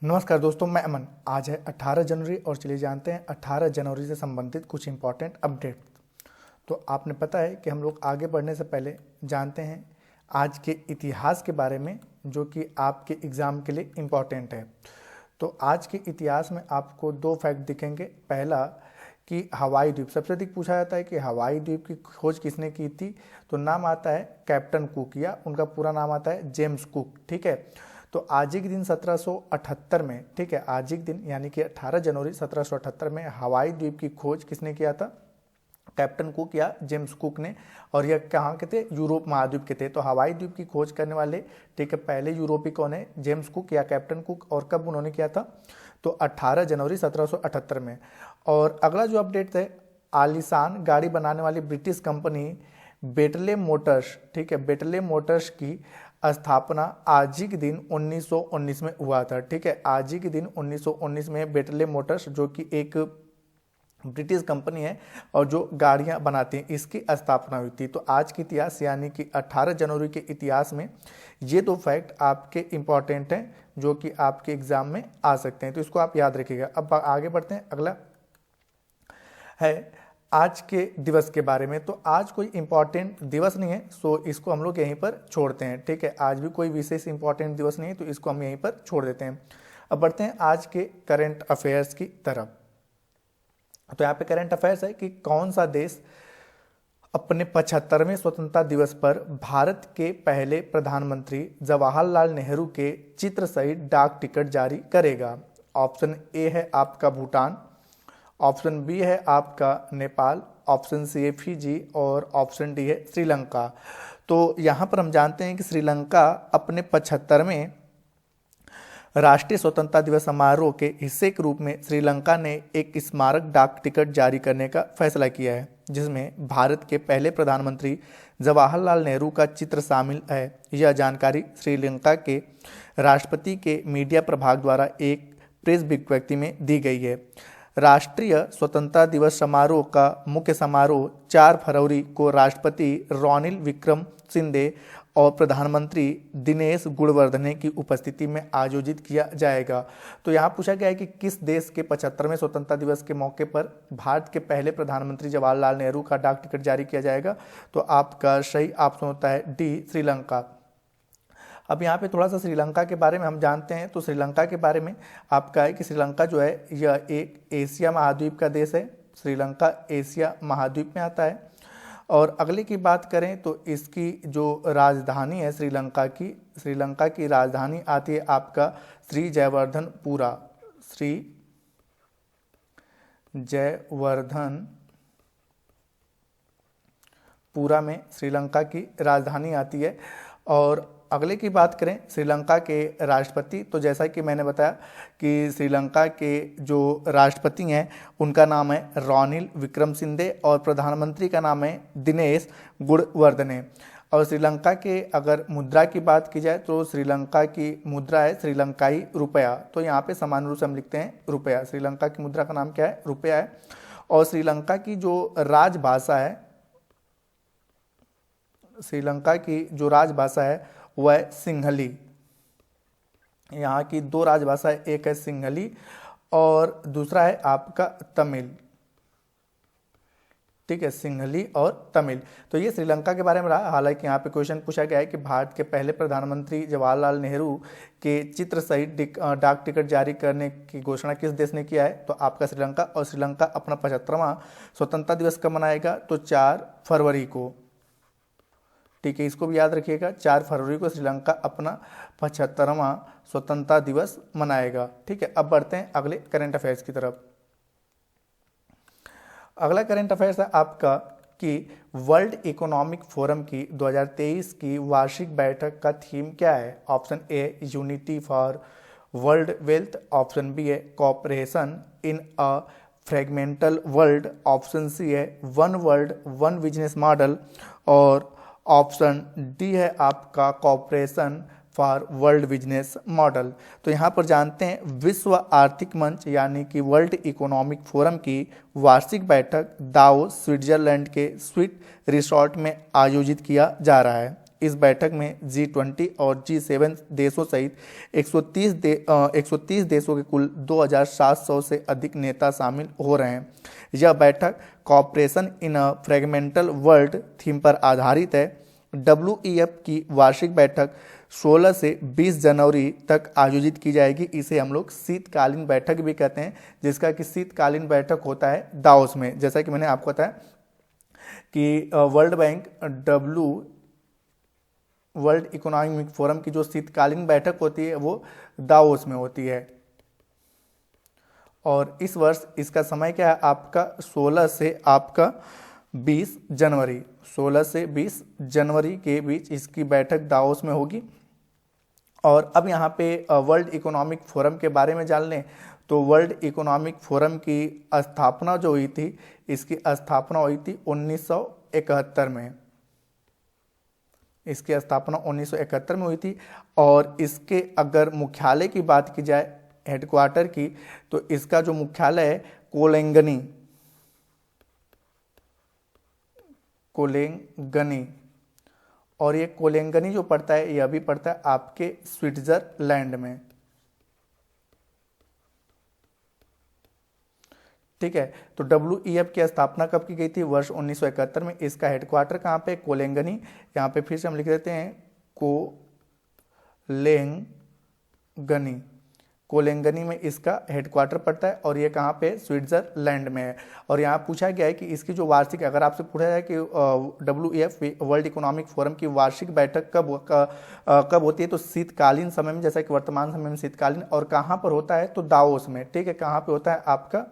नमस्कार दोस्तों, मैं अमन। आज है 18 जनवरी और चलिए जानते हैं 18 जनवरी से संबंधित कुछ इंपॉर्टेंट अपडेट। तो आपने पता है कि हम लोग आगे बढ़ने से पहले जानते हैं आज के इतिहास के बारे में, जो कि आपके एग्ज़ाम के लिए इम्पॉर्टेंट है। तो आज के इतिहास में आपको दो फैक्ट दिखेंगे। पहला कि हवाई द्वीप सबसे अधिक पूछा जाता है कि हवाई द्वीप की खोज किसने की थी, तो नाम आता है कैप्टन कुक, या उनका पूरा नाम आता है जेम्स कुक। ठीक है, तो आज ही के दिन 1778 में, ठीक है, आज ही के दिन यानी कि 18 जनवरी 1778 में हवाई द्वीप की खोज किसने किया था? कैप्टन कुक या जेम्स कुक ने। और यह कहाँ के थे? यूरोप महाद्वीप के थे। तो हवाई द्वीप की खोज करने वाले, ठीक है, पहले यूरोपीय कौन है? जेम्स कुक या कैप्टन कुक। और कब उन्होंने किया था? तो 18 जनवरी 1778 में। और अगला जो अपडेट है, आलीशान गाड़ी बनाने वाली ब्रिटिश कंपनी बेटले मोटर्स, ठीक है, बेटले मोटर्स की स्थापना आज ही के दिन 1919 में हुआ था। ठीक है, आज ही के दिन 1919 में बेटले मोटर्स, जो कि एक ब्रिटिश कंपनी है और जो गाड़ियां बनाती हैं, इसकी स्थापना हुई थी। तो आज के इतिहास यानी कि 18 जनवरी के इतिहास में ये दो फैक्ट आपके इंपॉर्टेंट हैं, जो कि आपके एग्जाम में आ सकते हैं। तो इसको आप याद रखिएगा। अब आगे बढ़ते हैं। अगला है आज के दिवस के बारे में। तो आज कोई इंपॉर्टेंट दिवस नहीं है, सो इसको हम लोग यहीं पर छोड़ते हैं। ठीक है, आज भी कोई विशेष इंपॉर्टेंट दिवस नहीं है, तो इसको हम यहीं पर छोड़ देते हैं। अब बढ़ते हैं आज के करंट अफेयर्स की तरफ। तो यहाँ पे करंट अफेयर्स है कि कौन सा देश अपने 75वें स्वतंत्रता दिवस पर भारत के पहले प्रधानमंत्री जवाहरलाल नेहरू के चित्र सहित डाक टिकट जारी करेगा? ऑप्शन ए है आपका भूटान, ऑप्शन बी है आपका नेपाल, ऑप्शन सी है फिजी और ऑप्शन डी है श्रीलंका। तो यहाँ पर हम जानते हैं कि श्रीलंका अपने 75वें राष्ट्रीय स्वतंत्रता दिवस समारोह के हिस्से के रूप में श्रीलंका ने एक स्मारक डाक टिकट जारी करने का फैसला किया है, जिसमें भारत के पहले प्रधानमंत्री जवाहरलाल नेहरू का चित्र शामिल है। यह जानकारी श्रीलंका के राष्ट्रपति के मीडिया प्रभाग द्वारा एक प्रेस विज्ञप्ति में दी गई है। राष्ट्रीय स्वतंत्रता दिवस समारोह का मुख्य समारोह 4 फरवरी को राष्ट्रपति रॉनिल विक्रमसिंघे और प्रधानमंत्री दिनेश गुणवर्धने की उपस्थिति में आयोजित किया जाएगा। तो यहाँ पूछा गया है कि किस देश के 75वें स्वतंत्रता दिवस के मौके पर भारत के पहले प्रधानमंत्री जवाहरलाल नेहरू का डाक टिकट जारी किया जाएगा? तो आपका सही ऑप्शन होता है डी, श्रीलंका। अब यहाँ पे थोड़ा सा श्रीलंका के बारे में हम जानते हैं। तो श्रीलंका के बारे में आपका है कि श्रीलंका जो है यह एक एशिया महाद्वीप का देश है। श्रीलंका एशिया महाद्वीप में आता है। और अगले की बात करें तो इसकी जो राजधानी है श्रीलंका की राजधानी आती है आपका श्री जयवर्धनपुरा। श्री जयवर्धनपुरा में श्रीलंका की राजधानी आती है। और अगले की बात करें श्रीलंका के राष्ट्रपति, तो जैसा कि मैंने बताया कि श्रीलंका के जो राष्ट्रपति हैं उनका नाम है रॉनिल विक्रमसिंघे और प्रधानमंत्री का नाम है दिनेश गुणवर्धने। और श्रीलंका के अगर मुद्रा की बात की जाए तो श्रीलंका की मुद्रा है श्रीलंकाई रुपया। तो यहाँ पे सामान्य रूप से हम लिखते हैं रुपया। श्रीलंका की मुद्रा का नाम क्या है? रुपया है। और श्रीलंका की जो राजभाषा है, श्रीलंका की जो राजभाषा है वह है सिंहली। यहाँ की दो राजभाषा है, एक है सिंहली और दूसरा है आपका तमिल। ठीक है, सिंहली और तमिल। तो ये श्रीलंका के बारे में रहा। हालांकि यहाँ पे क्वेश्चन पूछा गया है कि भारत के पहले प्रधानमंत्री जवाहरलाल नेहरू के चित्र सहित डाक टिकट जारी करने की घोषणा किस देश ने किया है? तो आपका श्रीलंका। और श्रीलंका अपना 75वां स्वतंत्रता दिवस कब मनाएगा? तो 4 फरवरी को। ठीक है, इसको भी याद रखिएगा। 4 फरवरी को श्रीलंका अपना 75वां स्वतंत्रता दिवस मनाएगा। ठीक है, अब बढ़ते हैं अगले करंट अफेयर्स की तरफ। अगला करंट अफेयर्स है आपका कि वर्ल्ड इकोनॉमिक फोरम की 2023 की वार्षिक बैठक का थीम क्या है? Option A unity for world wealth, option B है cooperation in a fragmental world, option C है one world one business model और ऑप्शन डी है आपका cooperation for world business model. तो यहाँ पर जानते हैं विश्व आर्थिक मंच यानी कि वर्ल्ड इकोनॉमिक फोरम की वार्षिक बैठक दावोस स्विट्जरलैंड के स्वीट रिसोर्ट में आयोजित किया जा रहा है। इस बैठक में G20 और G7 देशों सहित 130 देशों के कुल 2700 से अधिक नेता शामिल हो रहे हैं। यह बैठक corporation in a fragmental world theme पर आधारित है। WEF की वार्षिक बैठक 16 से 20 जनवरी तक आयोजित की जाएगी। इसे हम लोग शीतकालीन बैठक भी कहते हैं, जिसका कि शीतकालीन बैठक होता है दाओस में। जैसा कि मैंने आपको बताया कि world bank world economic forum की जो शीतकालीन बैठक होती है वो दाओस में होती है। और इस वर्ष इसका समय क्या है आपका 16 से आपका 20 जनवरी 16 से 20 जनवरी के बीच इसकी बैठक दाओस में होगी। और अब यहाँ पे वर्ल्ड इकोनॉमिक फोरम के बारे में जान लें तो वर्ल्ड इकोनॉमिक फोरम की स्थापना जो हुई थी, इसकी स्थापना हुई थी 1971 में। इसकी स्थापना 1971 में हुई थी। और इसके अगर मुख्यालय की बात की जाए, हेडक्वार्टर की, तो इसका जो मुख्यालय है कोलेंगनी। और ये कोलेंगनी जो पड़ता है यह भी पड़ता है आपके स्विट्जरलैंड में। ठीक है, तो WEF की स्थापना कब की गई थी? वर्ष 1971 में। इसका हेडक्वार्टर कहाँ पे? कोलेंगनी। यहाँ पे फिर से हम लिख देते हैं कोलेंगनी में इसका हेडक्वार्टर पड़ता है। और ये कहाँ पे? स्विट्जरलैंड में है। और यहाँ पूछा गया है कि इसकी जो वार्षिक, अगर आपसे पूछा जाए कि WEF वर्ल्ड इकोनॉमिक फोरम की वार्षिक बैठक कब होती है, तो शीतकालीन समय में, जैसा कि वर्तमान समय में शीतकालीन। और कहाँ पर होता है? तो दाओस में। ठीक है, कहाँ पे होता है आपका?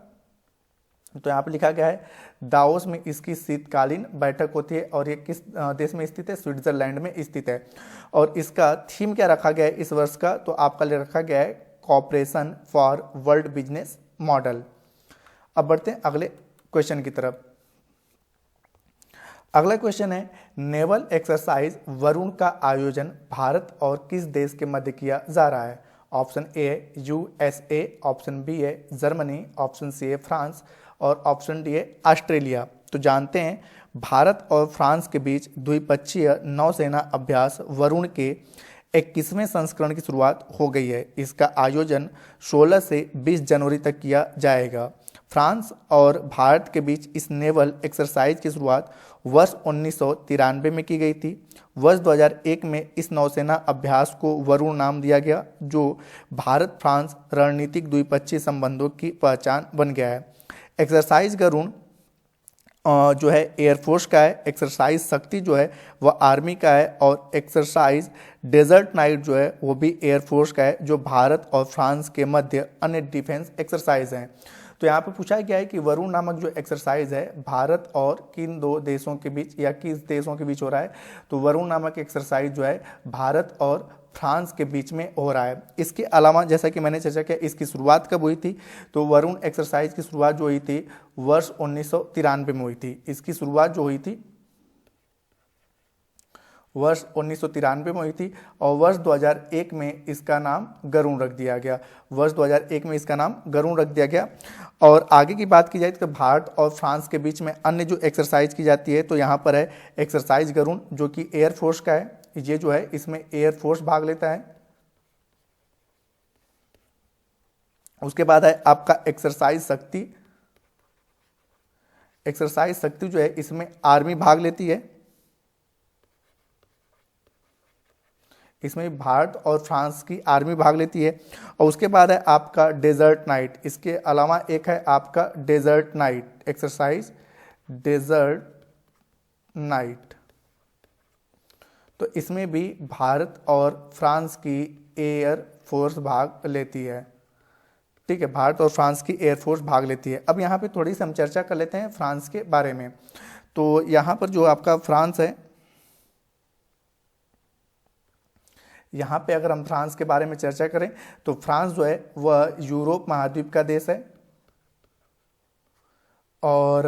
तो यहाँ पे लिखा गया है दाओस में इसकी शीतकालीन बैठक होती है। और ये किस देश में स्थित है? स्विट्जरलैंड में स्थित है। और इसका थीम क्या रखा गया है इस वर्ष का? तो आपका लिए रखा गया है corporation for world business model. अब बढ़ते हैं अगले क्वेश्चन की तरफ। अगला क्वेश्चन है, नेवल एक्सरसाइज वरुण का आयोजन भारत और किस देश के मध्य किया जा रहा है? ऑप्शन ए है USA, ऑप्शन बी है जर्मनी, ऑप्शन सी है फ्रांस और ऑप्शन डी है ऑस्ट्रेलिया। तो जानते हैं भारत और फ्रांस के बीच द्विपक्षीय नौसेना अभ्यास वरुण के 21वें संस्करण की शुरुआत हो गई है। इसका आयोजन 16 से 20 जनवरी तक किया जाएगा। फ्रांस और भारत के बीच इस नेवल एक्सरसाइज की शुरुआत वर्ष 1993 में की गई थी। वर्ष 2001 में इस नौसेना अभ्यास को वरुण नाम दिया गया, जो भारत फ्रांस रणनीतिक द्विपक्षीय संबंधों की पहचान बन गया है। एक्सरसाइज वरुण जो है एयरफोर्स का है, एक्सरसाइज शक्ति जो है वह आर्मी का है, और एक्सरसाइज डेजर्ट नाइट जो है वो भी एयरफोर्स का है, जो भारत और फ्रांस के मध्य अन्य डिफेंस एक्सरसाइज हैं। तो यहाँ पे पूछा गया है कि वरुण नामक जो एक्सरसाइज है भारत और किन दो देशों के बीच या किस देशों के बीच हो रहा है? तो वरुण नामक एक्सरसाइज जो है भारत और फ्रांस के बीच में हो रहा है। इसके अलावा जैसा कि मैंने चर्चा किया, इसकी शुरुआत कब हुई थी? तो वरुण एक्सरसाइज की शुरुआत जो हुई थी वर्ष 1993 में हुई थी। इसकी शुरुआत जो हुई थी वर्ष 1993 में हुई थी। और वर्ष 2001 में इसका नाम गरुण रख दिया गया। वर्ष 2001 में इसका नाम गरुण रख दिया गया। और आगे की बात की जाए तो भारत और फ्रांस के बीच में अन्य जो एक्सरसाइज की जाती है, तो यहाँ पर है एक्सरसाइज गरुण, जो कि एयरफोर्स का है। ये जो है इसमें एयरफोर्स भाग लेता है। उसके बाद है आपका एक्सरसाइज शक्ति। एक्सरसाइज शक्ति जो है इसमें आर्मी भाग लेती है। इसमें भारत और फ्रांस की आर्मी भाग लेती है। और उसके बाद है आपका डेजर्ट नाइट। इसके अलावा एक है आपका Desert Knight, exercise Desert Knight. तो इसमें भी भारत और फ्रांस की एयर फोर्स भाग लेती है। ठीक है, भारत और फ्रांस की एयरफोर्स भाग लेती है। अब यहाँ पे थोड़ी सी हम चर्चा कर लेते हैं फ्रांस के बारे में। तो यहाँ पर जो आपका फ्रांस है, यहाँ पे अगर हम फ्रांस के बारे में चर्चा करें तो फ्रांस जो है वह यूरोप महाद्वीप का देश है। और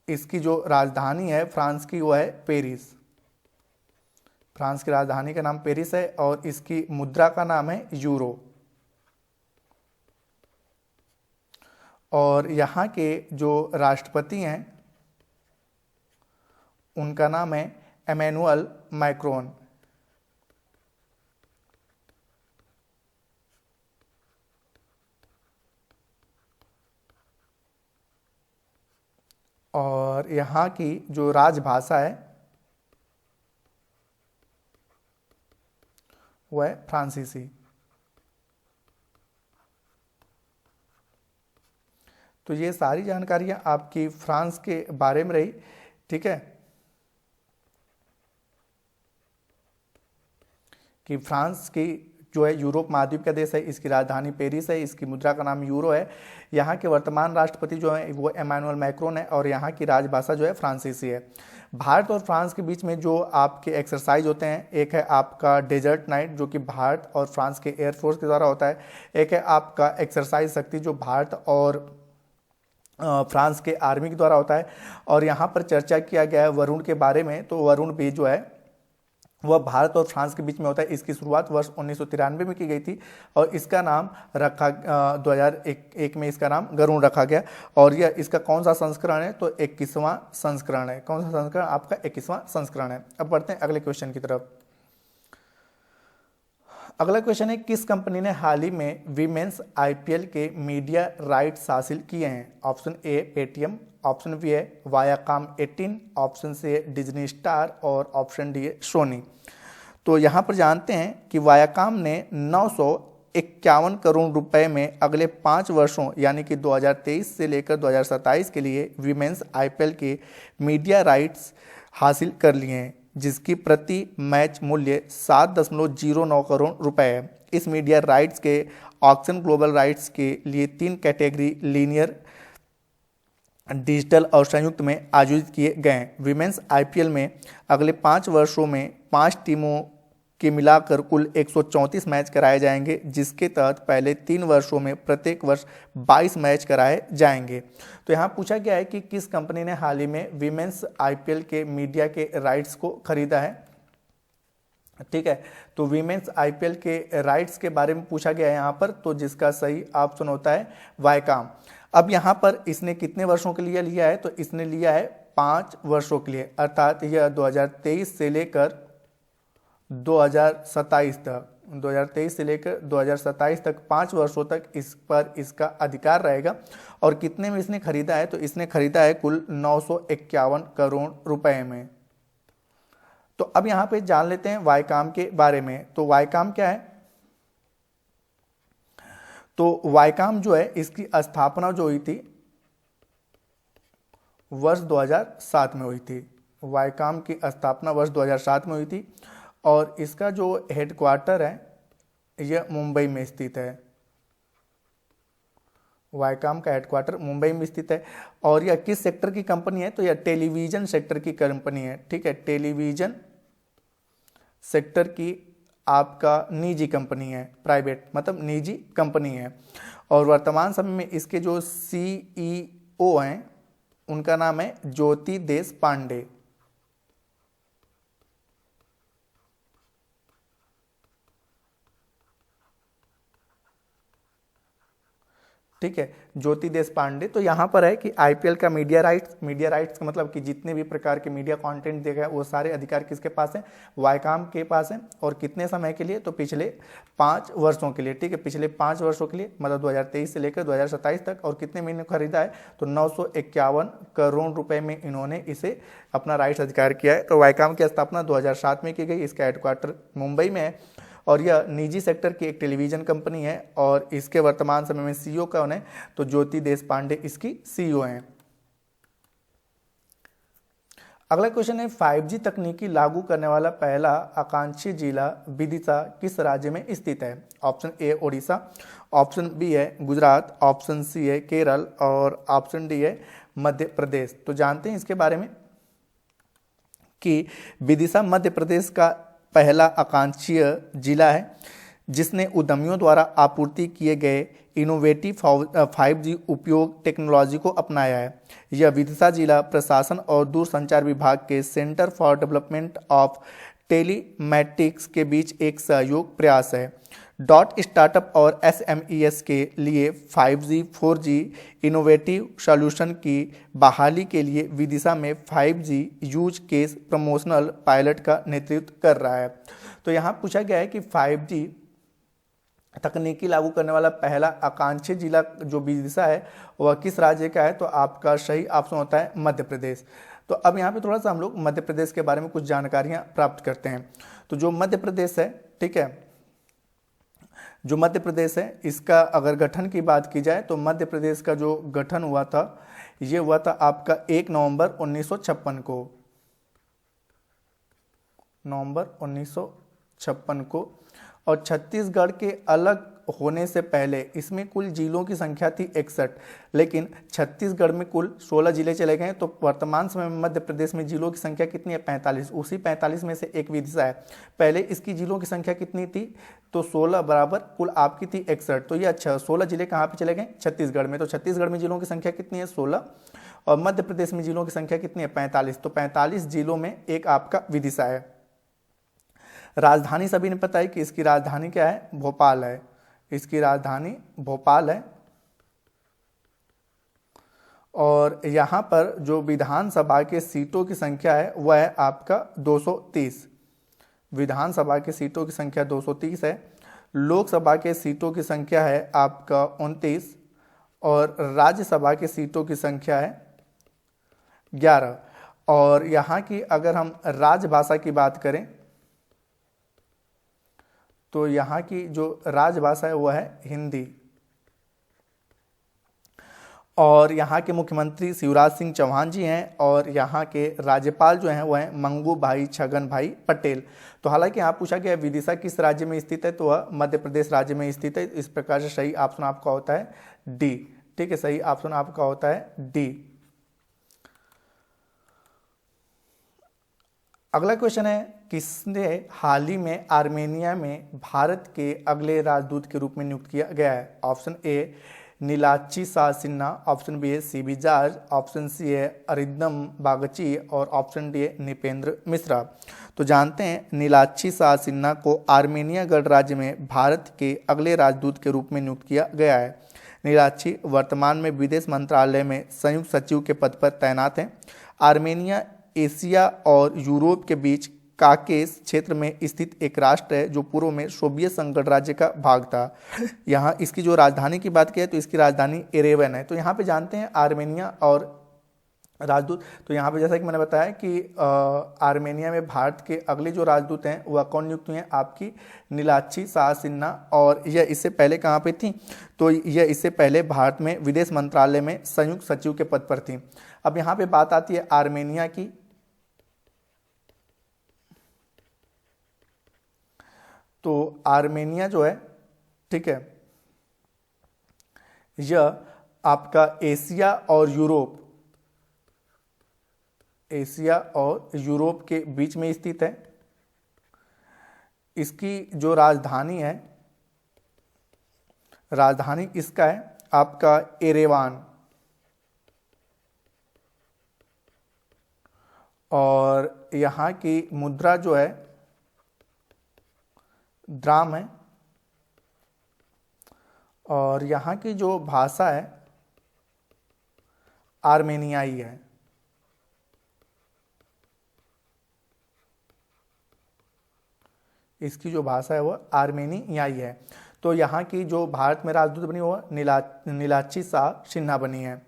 इसकी जो राजधानी है फ्रांस की वो है पेरिस। फ्रांस की राजधानी का नाम पेरिस है और इसकी मुद्रा का नाम है यूरो। और यहाँ के जो राष्ट्रपति हैं उनका नाम है एमेनुअल मैक्रोन। और यहाँ की जो राजभाषा है वो है फ्रांसीसी। तो ये सारी जानकारियाँ आपकी फ्रांस के बारे में रही, ठीक है, कि फ्रांस की जो है यूरोप महाद्वीप का देश है, इसकी राजधानी पेरिस है, इसकी मुद्रा का नाम यूरो है, यहाँ के वर्तमान राष्ट्रपति जो है वो एमानुएल मैक्रोन है और यहाँ की राजभाषा जो है फ्रांसीसी है। भारत और फ्रांस के बीच में जो आपके एक्सरसाइज होते हैं, एक है आपका डेजर्ट नाइट जो कि भारत और फ्रांस के एयरफोर्स के द्वारा होता है, एक है आपका एक्सरसाइज शक्ति जो भारत और फ्रांस के आर्मी के द्वारा होता है। और यहाँ पर चर्चा किया गया है वरुण के बारे में, तो वरुण भी जो है वह भारत और फ्रांस के बीच में होता है। इसकी शुरुआत वर्ष 1993 में की गई थी और इसका नाम रखा 2001 में इसका नाम गरुण रखा गया। और यह इसका कौन सा संस्करण है, तो 21वां संस्करण है। कौन सा संस्करण, आपका 21वां संस्करण है। अब बढ़ते हैं अगले क्वेश्चन की तरफ। अगला क्वेश्चन है, किस कंपनी ने हाल ही में वीमेंस आईपीएल के मीडिया राइट्स हासिल किए हैं? Option A Paytm, option B है वायाकॉम 18, ऑप्शन सी है डिज्नी स्टार और ऑप्शन डी है सोनी। तो यहाँ पर जानते हैं कि वायाकॉम ने 951 करोड़ रुपए में अगले 5 वर्षों यानी कि 2023 से लेकर 2027 के लिए वीमेंस आईपीएल के मीडिया राइट्स हासिल कर लिए हैं, जिसकी प्रति मैच मूल्य 7.09 करोड़ रुपए है। इस मीडिया राइट्स के ऑक्शन ग्लोबल राइट्स के लिए 3 कैटेगरी लीनियर, डिजिटल और संयुक्त में आयोजित किए गए हैं। विमेंस आईपीएल में अगले 5 वर्षों में 5 टीमों के मिलाकर कुल 134 मैच कराए जाएंगे, जिसके तहत पहले 3 वर्षों में प्रत्येक वर्ष 22 मैच कराए जाएंगे। तो यहाँ पूछा गया है कि किस कंपनी ने हाल ही में विमेंस आईपीएल के मीडिया के राइट्स को खरीदा है, ठीक है। तो विमेंस आईपीएल के राइट्स के बारे में पूछा गया है यहाँ पर, तो जिसका सही ऑप्शन होता है वायकॉम। अब यहाँ पर इसने कितने वर्षों के लिए लिया है, तो इसने लिया है 5 वर्षों के लिए, अर्थात यह 2023 से लेकर 2027 तक 2023 से लेकर 2027 तक 5 वर्षों तक इस पर इसका अधिकार रहेगा। और कितने में इसने खरीदा है, तो इसने खरीदा है कुल 951 करोड़ रुपए में। तो अब यहाँ पे जान लेते हैं वायकॉम के बारे में। तो वायकॉम क्या है, तो वायकॉम जो है इसकी स्थापना जो हुई थी वर्ष 2007 में हुई थी। वायकॉम की स्थापना वर्ष 2007 में हुई थी और इसका जो हेडक्वार्टर है यह मुंबई में स्थित है। वायकॉम का हेडक्वार्टर मुंबई में स्थित है। और यह किस सेक्टर की कंपनी है, तो यह टेलीविजन सेक्टर की कंपनी है, ठीक है। टेलीविजन सेक्टर की आपका निजी कंपनी है, प्राइवेट मतलब निजी कंपनी है। और वर्तमान समय में इसके जो सीईओ हैं उनका नाम है ज्योति देशपांडे, ठीक है, ज्योति देशपांडे। तो यहाँ पर है कि आईपीएल का मीडिया राइट्स का मतलब कि जितने भी प्रकार के मीडिया कंटेंट देखा है वो सारे अधिकार किसके पास हैं, वायकॉम के पास है। और कितने समय के लिए, तो पिछले 5 वर्षों के लिए, ठीक है, पिछले 5 वर्षों के लिए, मतलब 2023 से लेकर 2027 तक। और कितने महीने खरीदा है, तो 951 करोड़ रुपए में इन्होंने इसे अपना राइट्स अधिकार किया है। तो वायकॉम की स्थापना 2007 में की गई, इसका हेडक्वार्टर मुंबई में है और यह निजी सेक्टर की एक टेलीविजन कंपनी है। और इसके वर्तमान समय में सीईओ कौन है, तो ज्योति देशपांडे इसकी सीईओ हैं। अगला क्वेश्चन है, 5G तकनीकी लागू करने वाला पहला आकांक्षी जिला विदिशा किस राज्य में स्थित है? Option A Odisha, option B है गुजरात, ऑप्शन सी है केरल और ऑप्शन डी है मध्य प्रदेश। तो जानते हैं इसके बारे में कि विदिशा मध्य प्रदेश का पहला आकांक्षीय जिला है जिसने उद्यमियों द्वारा आपूर्ति किए गए इनोवेटिव 5G उपयोग टेक्नोलॉजी को अपनाया है। यह विदिशा जिला प्रशासन और दूरसंचार विभाग के centre for development of telematics के बीच एक सहयोग प्रयास है डॉट स्टार्टअप और SMEs के लिए 5G 4G इनोवेटिव सॉल्यूशन की बहाली के लिए विदिशा में 5G use case promotional pilot का नेतृत्व कर रहा है। तो यहाँ पूछा गया है कि 5G तकनीकी लागू करने वाला पहला आकांक्षी जिला जो विदिशा है वह किस राज्य का है, तो आपका सही ऑप्शन होता है मध्य प्रदेश। तो अब यहाँ पे थोड़ा सा हम लोग मध्य प्रदेश के बारे में कुछ जानकारियाँ प्राप्त करते हैं। तो जो मध्य प्रदेश है, ठीक है, जो मध्य प्रदेश है इसका अगर गठन की बात की जाए तो मध्य प्रदेश का जो गठन हुआ था ये हुआ था आपका 1 नवंबर 1956 को, नवंबर 1956 को। और छत्तीसगढ़ के अलग होने से पहले इसमें कुल जिलों की संख्या थी 61, लेकिन छत्तीसगढ़ में कुल 16 जिले चले गए। तो वर्तमान समय में मध्य प्रदेश में जिलों की संख्या कितनी है, 45। उसी 45 में से एक विदिशा है। पहले इसकी जिलों की संख्या कितनी थी, तो 16 बराबर कुल आपकी थी 61। तो ये अच्छा 16 जिले कहाँ पे चले गए, छत्तीसगढ़ में। तो छत्तीसगढ़ में जिलों की संख्या कितनी है, 16, और मध्य प्रदेश में जिलों की संख्या कितनी है, 45। तो 45 जिलों में एक आपका विदिशा है। राजधानी सभी ने पता है कि इसकी राजधानी क्या है, भोपाल है। इसकी राजधानी भोपाल है। और यहाँ पर जो विधानसभा के सीटों की संख्या है वह है आपका 230। विधानसभा की सीटों की संख्या 230 है। लोकसभा के सीटों की संख्या है आपका 29 और राज्यसभा की सीटों की संख्या है 11। और यहाँ की अगर हम राजभाषा की बात करें तो यहाँ की जो राजभाषा है वह है हिंदी। और यहाँ के मुख्यमंत्री शिवराज सिंह चौहान जी हैं और यहाँ के राज्यपाल जो हैं वह हैं मंगू भाई छगन भाई पटेल। तो हालांकि यहाँ पूछा गया विदिशा किस राज्य में स्थित है, तो वह मध्य प्रदेश राज्य में स्थित है। इस प्रकार से सही ऑप्शन आपका होता है डी। ठीक है, सही ऑप्शन आपका होता है डी। अगला क्वेश्चन है, किसने हाल ही में आर्मेनिया में भारत के अगले राजदूत के रूप में नियुक्त किया गया है? Option A Nilachi Shah Sinha, option B है CB जॉर्ज, ऑप्शन सी है अरिंदम बागची और ऑप्शन डी है नृपेंद्र मिश्रा। तो जानते हैं नीलाची शाह सिन्हा को आर्मेनिया गणराज्य में भारत के अगले राजदूत के रूप में नियुक्त किया गया है। नीलाची वर्तमान में विदेश मंत्रालय में संयुक्त सचिव के पद पर तैनात हैं। आर्मेनिया एशिया और यूरोप के बीच काकेस क्षेत्र में स्थित एक राष्ट्र है जो पूर्व में सोवियत संघ गणराज्य का भाग था। यहाँ इसकी जो राजधानी की बात की है तो इसकी राजधानी एरेवन है। तो यहाँ पे जानते हैं आर्मेनिया और राजदूत। तो यहाँ पे जैसा कि मैंने बताया कि आर्मेनिया में भारत के अगले जो राजदूत हैं वह कौन नियुक्त हुए हैं, आपकी नीलाची शाह सिन्हा। और यह इससे पहले कहाँ पे थी, तो यह इससे पहले भारत में विदेश मंत्रालय में संयुक्त सचिव के पद पर थी। अब यहाँ पे बात आती है आर्मेनिया की। तो आर्मेनिया जो है, ठीक है, यह आपका एशिया और यूरोप के बीच में स्थित है। इसकी जो राजधानी है, राजधानी इसका है आपका एरेवान। और यहाँ की मुद्रा जो है द्राम है। और यहाँ की जो भाषा है आर्मेनियाई है। इसकी जो भाषा है वह आर्मेनियाई है। तो यहाँ की जो भारत में राजदूत बनी वह नीलाची शाह सिन्हा बनी है।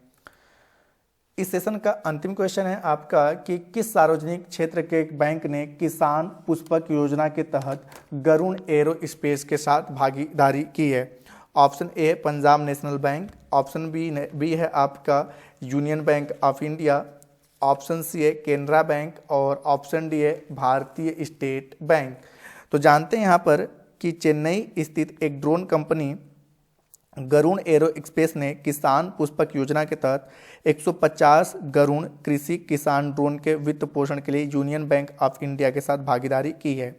इस सेशन का अंतिम क्वेश्चन है आपका कि किस सार्वजनिक क्षेत्र के बैंक ने किसान पुष्पक योजना के तहत गरुण एरो स्पेस के साथ भागीदारी की है? Option A Punjab National Bank, option B है आपका Union Bank of India, option C है केनरा बैंक और ऑप्शन डी है भारतीय स्टेट बैंक। तो जानते हैं यहाँ पर कि चेन्नई स्थित एक drone company Garun aero express ने किसान पुष्पक योजना के तहत 150 गरुण कृषि किसान ड्रोन के वित्त पोषण के लिए यूनियन बैंक ऑफ इंडिया के साथ भागीदारी की है।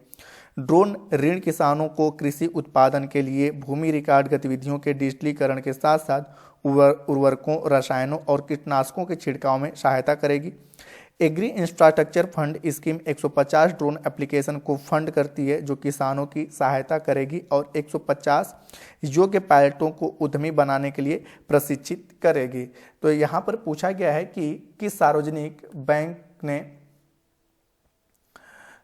ड्रोन ऋण किसानों को कृषि उत्पादन के लिए भूमि रिकॉर्ड गतिविधियों के डिजिटलीकरण के साथ साथ उर्वरकों, रसायनों और कीटनाशकों के छिड़काव में सहायता करेगी। Agri infrastructure fund scheme 150 drone application को फंड करती है जो किसानों की सहायता करेगी और 150 योग्य पायलटों को उद्यमी बनाने के लिए प्रशिक्षित करेगी। तो यहाँ पर पूछा गया है कि किस सार्वजनिक बैंक ने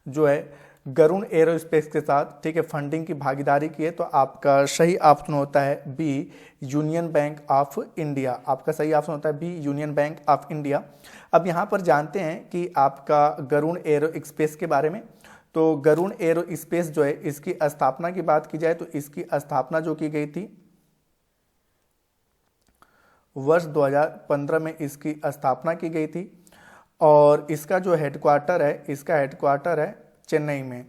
जो है गरुण एरोस्पेस के साथ, ठीक है, फंडिंग की भागीदारी की है। तो आपका सही ऑप्शन होता है B, Union Bank of India. आपका सही ऑप्शन होता है B, Union Bank of India. अब यहाँ पर जानते हैं कि आपका गरुण एरोस्पेस के बारे में। तो गरुण एरोस्पेस जो है, इसकी स्थापना की बात की जाए तो इसकी स्थापना जो की गई थी वर्ष 2015 में इसकी स्थापना की गई थी और इसका जो हेडक्वार्टर है, इसका हेडक्वार्टर है चेन्नई में।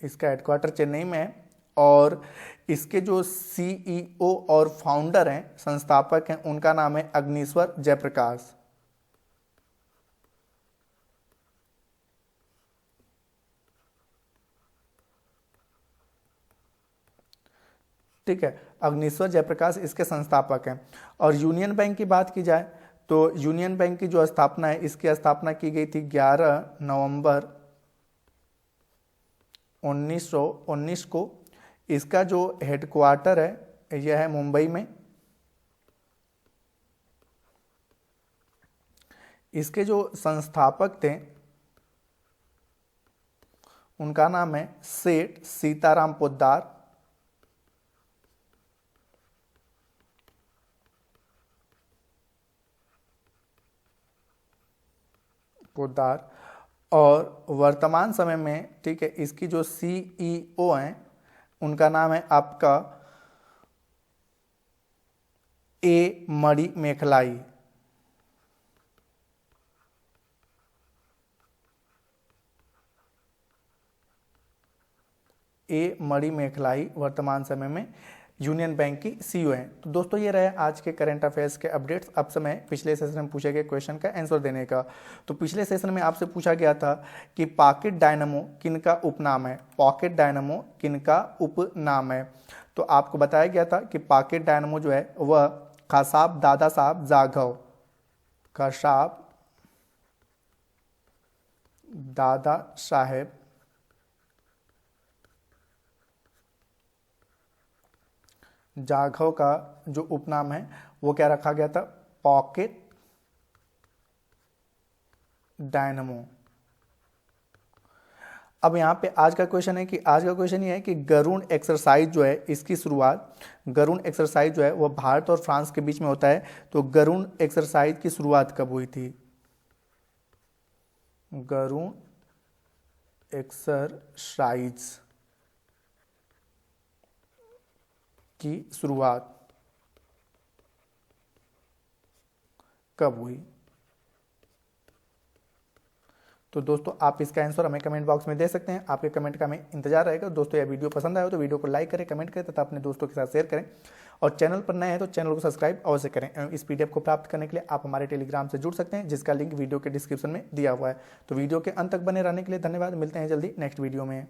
इसका हेडक्वार्टर चेन्नई में है और इसके जो सीईओ और फाउंडर हैं, संस्थापक हैं, उनका नाम है अग्निश्वर जयप्रकाश। ठीक है, अग्निश्वर जयप्रकाश इसके संस्थापक हैं। और यूनियन बैंक की बात की जाए तो यूनियन बैंक की जो स्थापना है, इसकी स्थापना की गई थी 11 नवंबर 1919 को। इसका जो हेडक्वार्टर है यह है मुंबई में। इसके जो संस्थापक थे उनका नाम है सेठ सीताराम पोद्दार। और वर्तमान समय में, ठीक है, इसकी जो सीईओ हैं उनका नाम है आपका ए मणि मेखलाई। ए मणि मेखलाई वर्तमान समय में यूनियन बैंक की सीईओ हैं। तो दोस्तों ये रहे आज के करंट अफेयर्स के अपडेट्स। अब समय पिछले सेशन में पूछे गए क्वेश्चन का आंसर देने का। तो पिछले सेशन में आपसे पूछा गया था कि पॉकेट डायनामो किनका उपनाम है। पॉकेट डायनामो किनका उपनाम है। तो आपको बताया गया था कि पॉकेट डायनामो जो है वह कसाब दादा साहब जाधव, कसाब दादा साहेब जाधव का जो उपनाम है वो क्या रखा गया था, पॉकेट डायनामो। अब यहाँ पे आज का क्वेश्चन है कि आज का क्वेश्चन ये है कि गरुण एक्सरसाइज जो है इसकी शुरुआत, गरुण एक्सरसाइज जो है वो भारत और फ्रांस के बीच में होता है। तो गरुण एक्सरसाइज की शुरुआत कब हुई थी? गरुण एक्सरसाइज की शुरुआत कब हुई? तो दोस्तों आप इसका आंसर हमें कमेंट बॉक्स में दे सकते हैं। आपके कमेंट का हमें इंतजार रहेगा। दोस्तों यह वीडियो पसंद आया हो तो वीडियो को लाइक करें, कमेंट करें तथा अपने दोस्तों के साथ शेयर करें। और चैनल पर नए हैं तो चैनल को सब्सक्राइब अवश्य करें। इस पीडीएफ को प्राप्त करने के लिए आप हमारे टेलीग्राम से जुड़ सकते हैं जिसका लिंक वीडियो के डिस्क्रिप्शन में दिया हुआ है। तो वीडियो के अंत तक बने रहने के लिए धन्यवाद। मिलते हैं जल्दी नेक्स्ट वीडियो में।